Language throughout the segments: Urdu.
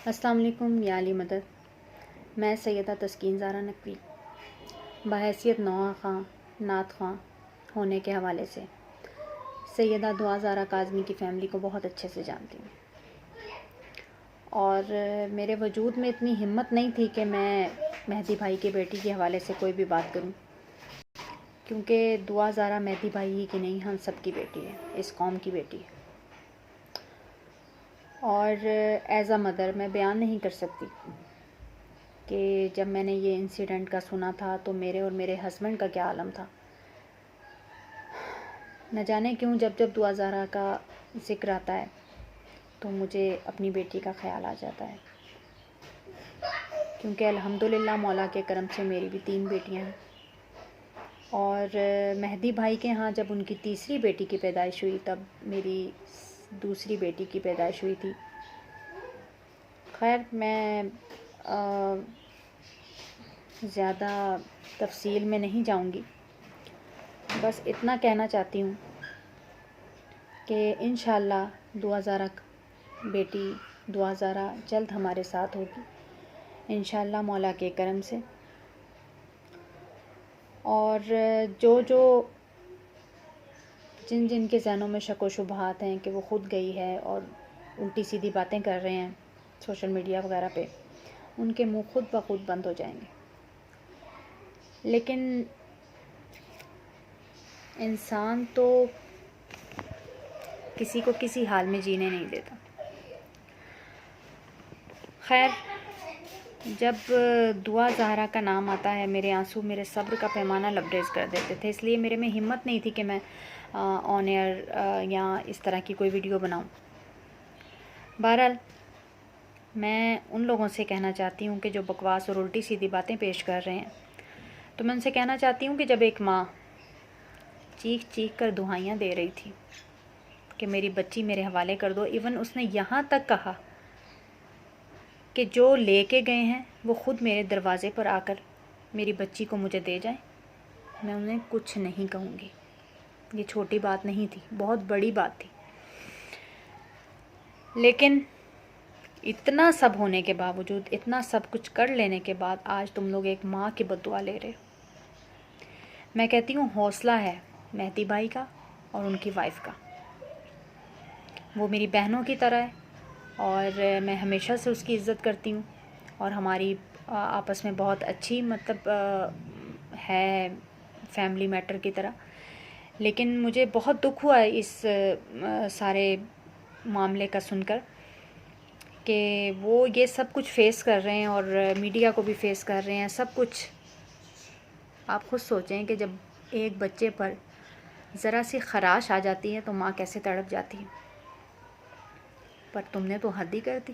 السلام علیکم یا علی مدد۔ میں سیدہ تسکین زارا نقوی بحیثیت نوحہ خواں نعت خواں ہونے کے حوالے سے سیدہ دعا زارا کاظمی کی فیملی کو بہت اچھے سے جانتی ہوں، اور میرے وجود میں اتنی ہمت نہیں تھی کہ میں مہدی بھائی کے بیٹی کے حوالے سے کوئی بھی بات کروں، کیونکہ دعا زارا مہدی بھائی ہی کی نہیں، ہم سب کی بیٹی ہے، اس قوم کی بیٹی ہے، اور ایز اے مدر میں بیان نہیں کر سکتی کہ جب میں نے یہ انسیڈنٹ کا سنا تھا تو میرے اور میرے ہسبینڈ کا کیا عالم تھا۔ نہ جانے کیوں جب دعا زارا کا ذکر آتا ہے تو مجھے اپنی بیٹی کا خیال آ جاتا ہے، کیونکہ الحمدللہ مولا کے کرم سے میری بھی 3 بیٹیاں ہیں، اور مہدی بھائی کے ہاں جب ان کی تیسری بیٹی کی پیدائش ہوئی تب میری دوسری بیٹی کی پیدائش ہوئی تھی۔ خیر میں زیادہ تفصیل میں نہیں جاؤں گی، بس اتنا کہنا چاہتی ہوں کہ انشاءاللہ دعا زارا بیٹی دعا زارا جلد ہمارے ساتھ ہوگی انشاءاللہ مولا کے کرم سے، اور جن کے ذہنوں میں شک و شبہات ہیں کہ وہ خود گئی ہے اور الٹی سیدھی باتیں کر رہے ہیں سوشل میڈیا وغیرہ پہ، ان کے منہ خود بخود بند ہو جائیں گے۔ لیکن انسان تو کسی کو کسی حال میں جینے نہیں دیتا۔ خیر جب دعا زہرا کا نام آتا ہے میرے آنسو میرے صبر کا پیمانہ لبریز کر دیتے تھے، اس لیے میرے میں ہمت نہیں تھی کہ میں آن ایئر یا اس طرح کی کوئی ویڈیو بناؤں۔ بہرحال میں ان لوگوں سے کہنا چاہتی ہوں کہ جو بکواس اور الٹی سیدھی باتیں پیش کر رہے ہیں، تو میں ان سے کہنا چاہتی ہوں کہ جب ایک ماں چیخ چیخ کر دعائیاں دے رہی تھی کہ میری بچی میرے حوالے کر دو، ایون اس نے یہاں تک کہا کہ جو لے کے گئے ہیں وہ خود میرے دروازے پر آ کر میری بچی کو مجھے دے جائیں، میں انہیں کچھ نہیں کہوں گی۔ یہ چھوٹی بات نہیں تھی، بہت بڑی بات تھی، لیکن اتنا سب ہونے کے باوجود، اتنا سب کچھ کر لینے کے بعد آج تم لوگ ایک ماں کی بد دعا لے رہے ہو۔ میں کہتی ہوں حوصلہ ہے مہدی بھائی کا اور ان کی وائف کا، وہ میری بہنوں کی طرح ہے اور میں ہمیشہ سے اس کی عزت کرتی ہوں، اور ہماری آپس میں بہت اچھی ہے فیملی میٹر کی طرح۔ لیکن مجھے بہت دکھ ہوا ہے اس سارے معاملے کا سن کر کہ وہ یہ سب کچھ فیس کر رہے ہیں اور میڈیا کو بھی فیس کر رہے ہیں، سب کچھ۔ آپ خود سوچیں کہ جب ایک بچے پر ذرا سی خراش آ جاتی ہے تو ماں کیسے تڑپ جاتی ہے، پر تم نے تو حد ہی کر دی۔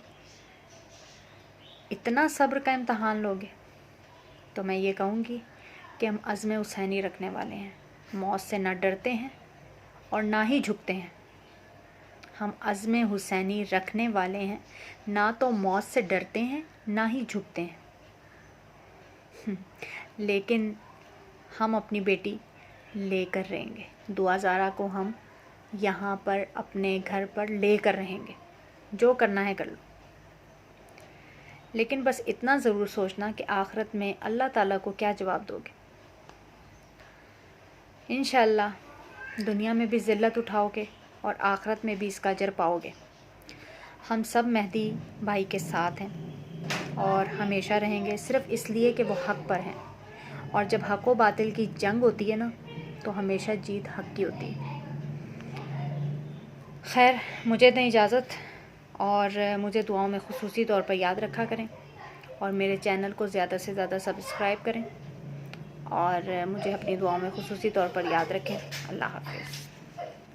اتنا صبر کا امتحان لوگے تو میں یہ کہوں گی کہ ہم عزم حسینی رکھنے والے ہیں، موت سے نہ ڈرتے ہیں اور نہ ہی جھکتے ہیں۔ ہم عزم حسینی رکھنے والے ہیں، نہ تو موت سے ڈرتے ہیں نہ ہی جھکتے ہیں، لیکن ہم اپنی بیٹی لے کر رہیں گے۔ دعا زارا کو ہم یہاں پر اپنے گھر پر لے کر رہیں گے، جو کرنا ہے کر لو، لیکن بس اتنا ضرور سوچنا کہ آخرت میں اللہ تعالیٰ کو کیا جواب دو گے۔ انشاءاللہ دنیا میں بھی ذلت اٹھاؤ گے اور آخرت میں بھی اس کا اجر پاؤ گے۔ ہم سب مہدی بھائی کے ساتھ ہیں اور ہمیشہ رہیں گے، صرف اس لیے کہ وہ حق پر ہیں، اور جب حق و باطل کی جنگ ہوتی ہے نا تو ہمیشہ جیت حق کی ہوتی ہے۔ خیر مجھے دیں اجازت، اور مجھے دعاؤں میں خصوصی طور پر یاد رکھا کریں، اور میرے چینل کو زیادہ سے زیادہ سبسکرائب کریں، اور مجھے اپنی دعاؤں میں خصوصی طور پر یاد رکھیں۔ اللہ حافظ۔